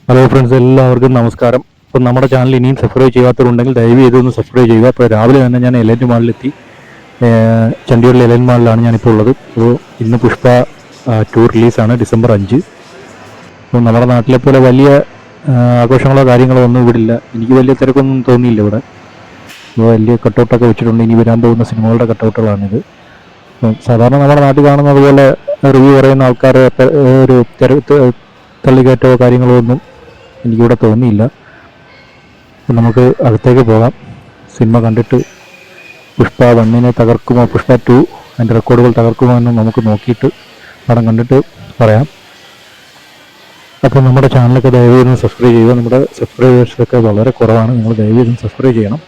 Hello friends, എല്ലാവർക്കും നമസ്കാരം. ഇപ്പം നമ്മുടെ ചാനൽ ഇനിയും സബ്സ്ക്രൈബ് ചെയ്യാത്തവരുണ്ടെങ്കിൽ ദയവ് ചെയ്തൊന്ന് സബ്സ്ക്രൈബ് ചെയ്യുക. അപ്പോൾ രാവിലെ തന്നെ ഞാൻ എലൈറ്റ് മാളിലെത്തി. ചണ്ഡീഗഡിലെ എലൈറ്റ് മാളിലാണ് ഞാനിപ്പോൾ ഉള്ളത്. അപ്പോൾ ഇന്ന് പുഷ്പ 2 റിലീസാണ്, ഡിസംബർ 5. അപ്പോൾ നമ്മുടെ നാട്ടിലെ പോലെ വലിയ ആഘോഷങ്ങളോ കാര്യങ്ങളോ ഒന്നും ഇവിടെ ഇല്ല. എനിക്ക് വലിയ തിരക്കൊന്നും തോന്നിയില്ല ഇവിടെ. ഇപ്പോൾ വലിയ കട്ടൗട്ടൊക്കെ വെച്ചിട്ടുണ്ട്. ഇനി വരാൻ പോകുന്ന സിനിമകളുടെ കട്ടൗട്ടുകളാണിത്. സാധാരണ നമ്മുടെ നാട്ടിൽ കാണുന്നത് പോലെ റിവ്യൂ പറയുന്ന ആൾക്കാർ ഒരു തള്ളിക്കയറ്റമോ കാര്യങ്ങളോ ഒന്നും എനിക്കിവിടെ തോന്നിയില്ല. അപ്പം നമുക്ക് അകത്തേക്ക് പോകാം. സിനിമ കണ്ടിട്ട് പുഷ്പ 1 തകർക്കുമോ, പുഷ്പ 2 അതിൻ്റെ റെക്കോർഡുകൾ തകർക്കുമോ എന്ന് നമുക്ക് നോക്കിയിട്ട് പടം കണ്ടിട്ട് പറയാം. അപ്പോൾ നമ്മുടെ ചാനലൊക്കെ ദയവേദം സബ്സ്ക്രൈബ് ചെയ്യുക. നമ്മുടെ സബ്സ്ക്രൈബേഴ്സൊക്കെ വളരെ കുറവാണ്. നിങ്ങൾ ദയവേദം സബ്സ്ക്രൈബ് ചെയ്യണം.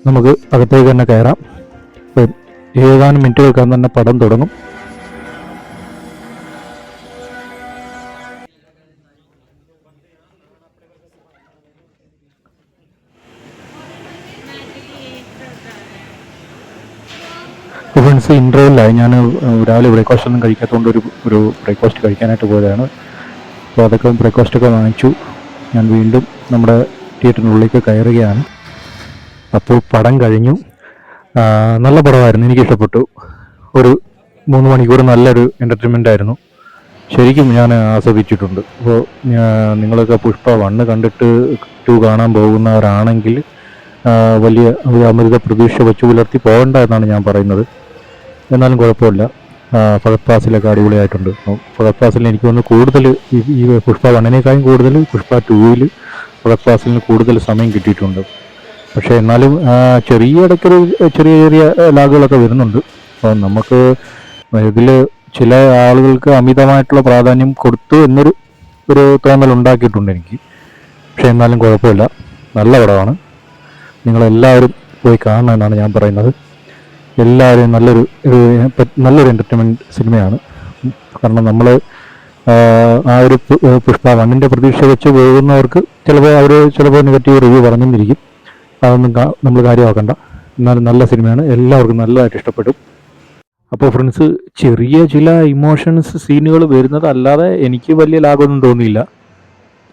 നമുക്ക് അകത്തേക്ക് തന്നെ കയറാം. അപ്പം ഏതാനും മിനിറ്റുകൾക്കകം തന്നെ പടം തുടങ്ങും. ഫ്രണ്ട്സ്, ഇൻ്റർവെല്ലായി. ഞാൻ രാവിലെ ബ്രേക്ക്ഫാസ്റ്റ് ഒന്നും കഴിക്കാത്തതുകൊണ്ട് ഒരു ബ്രേക്ക്ഫാസ്റ്റ് കഴിക്കാനായിട്ട് പോയതാണ്. അപ്പോൾ അതൊക്കെ ബ്രേക്ക്ഫാസ്റ്റൊക്കെ വാങ്ങിച്ചു. ഞാൻ വീണ്ടും നമ്മുടെ തിയേറ്ററിനുള്ളിലേക്ക് കയറുകയാണ്. അപ്പോൾ പടം കഴിഞ്ഞു. നല്ല പടമായിരുന്നു, എനിക്കിഷ്ടപ്പെട്ടു. ഒരു 3 മണിക്കൂർ നല്ലൊരു എൻ്റർടൈൻമെൻ്റ് ആയിരുന്നു. ശരിക്കും ഞാൻ ആസ്വദിച്ചിട്ടുണ്ട്. അപ്പോൾ നിങ്ങളൊക്കെ പുഷ്പ 1 കണ്ടിട്ട് 2 കാണാൻ പോകുന്നവരാണെങ്കിൽ വലിയ അമൃത പ്രതീക്ഷ വെച്ച് പുലർത്തി പോകണ്ട എന്നാണ് ഞാൻ പറയുന്നത്. എന്നാലും കുഴപ്പമില്ല. ഫഹദ് ഫാസിലൊക്കെ അടിപൊളിയായിട്ടുണ്ട്. ഫഹദ് ഫാസിലിന് എനിക്ക് തോന്നുന്നു കൂടുതൽ ഈ പുഷ്പ 1 കൂടുതൽ പുഷ്പ 2 ഫഹദ് ഫാസിലിന് കൂടുതൽ സമയം കിട്ടിയിട്ടുണ്ട്. പക്ഷേ എന്നാലും ഇടയ്ക്കൊരു ചെറിയ ലാഗുകളൊക്കെ വരുന്നുണ്ട്. അപ്പോൾ നമുക്ക് ഇതിൽ ചില ആളുകൾക്ക് അമിതമായിട്ടുള്ള പ്രാധാന്യം കൊടുത്തു എന്നൊരു തോന്നൽ ഉണ്ടാക്കിയിട്ടുണ്ട് എനിക്ക്. പക്ഷേ എന്നാലും കുഴപ്പമില്ല, നല്ല പടമാണ്. നിങ്ങളെല്ലാവരും പോയി കാണണം എന്നാണ് ഞാൻ പറയുന്നത്. എല്ലാവരും നല്ലൊരു എൻ്റർടൈൻമെൻറ്റ് സിനിമയാണ്. കാരണം നമ്മൾ ആ ഒരു പുഷ്പ 1 പ്രതീക്ഷ വെച്ച് പോകുന്നവർക്ക് ചിലപ്പോൾ നെഗറ്റീവ് റിവ്യൂ പറഞ്ഞെന്നിരിക്കും. അതൊന്നും നമ്മൾ കാര്യമാക്കണ്ട. എന്നാലും നല്ല സിനിമയാണ്, എല്ലാവർക്കും നല്ലതായിട്ട് ഇഷ്ടപ്പെടും. അപ്പോൾ ഫ്രണ്ട്സ്, ചെറിയ ചില ഇമോഷൻസ് സീനുകൾ വരുന്നത് അല്ലാതെ എനിക്ക് വലിയ ലാഭമൊന്നും തോന്നിയില്ല.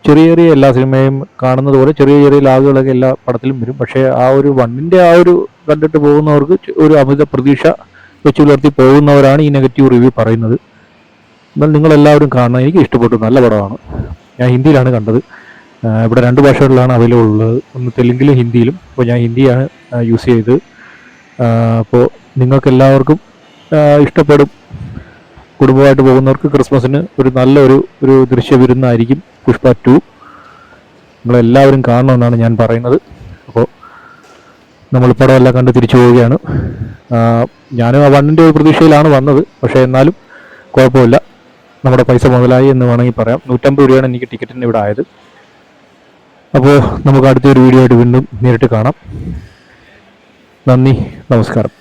ചെറിയ എല്ലാ സിനിമയും കാണുന്നത് പോലെ ചെറിയ ലാഗുകളൊക്കെ എല്ലാ പടത്തിലും വരും. പക്ഷേ ആ ഒരു 1 കണ്ടിട്ട് പോകുന്നവർക്ക് ഒരു അമിത പ്രതീക്ഷ വെച്ച് പുലർത്തി പോകുന്നവരാണ് ഈ നെഗറ്റീവ് റിവ്യൂ പറയുന്നത്. എന്നാൽ നിങ്ങളെല്ലാവരും കാണണം, എനിക്ക് ഇഷ്ടപ്പെട്ടു, നല്ല പടമാണ്. ഞാൻ ഹിന്ദിയിലാണ് കണ്ടത്. ഇവിടെ 2 ഭാഷകളിലാണ് അവൈലബിൾ ഉള്ളത്, ഒന്ന് തെലുങ്കിലും ഹിന്ദിയിലും. അപ്പോൾ ഞാൻ ഹിന്ദിയാണ് യൂസ് ചെയ്തത്. അപ്പോൾ നിങ്ങൾക്കെല്ലാവർക്കും ഇഷ്ടപ്പെടും. കുടുംബമായിട്ട് പോകുന്നവർക്ക് ക്രിസ്മസിന് നല്ലൊരു ദൃശ്യവിരുന്നായിരിക്കും പുഷ്പ 2. നിങ്ങളെല്ലാവരും കാണണമെന്നാണ് ഞാൻ പറയുന്നത്. അപ്പോൾ നമ്മൾ പടമെല്ലാം കണ്ട് തിരിച്ചു പോവുകയാണ്. ഞാനും ആ 1 ഒരു പ്രതീക്ഷയിലാണ് വന്നത്. പക്ഷേ എന്നാലും കുഴപ്പമില്ല, നമ്മുടെ പൈസ മുതലായി എന്ന് വേണമെങ്കിൽ പറയാം. 150 രൂപയാണ് എനിക്ക് ടിക്കറ്റിന് ഇവിടെ ആയത്. അപ്പോൾ നമുക്ക് അടുത്തൊരു വീഡിയോ ആയിട്ട് വീണ്ടും നേരിട്ട് കാണാം. നന്ദി, നമസ്കാരം.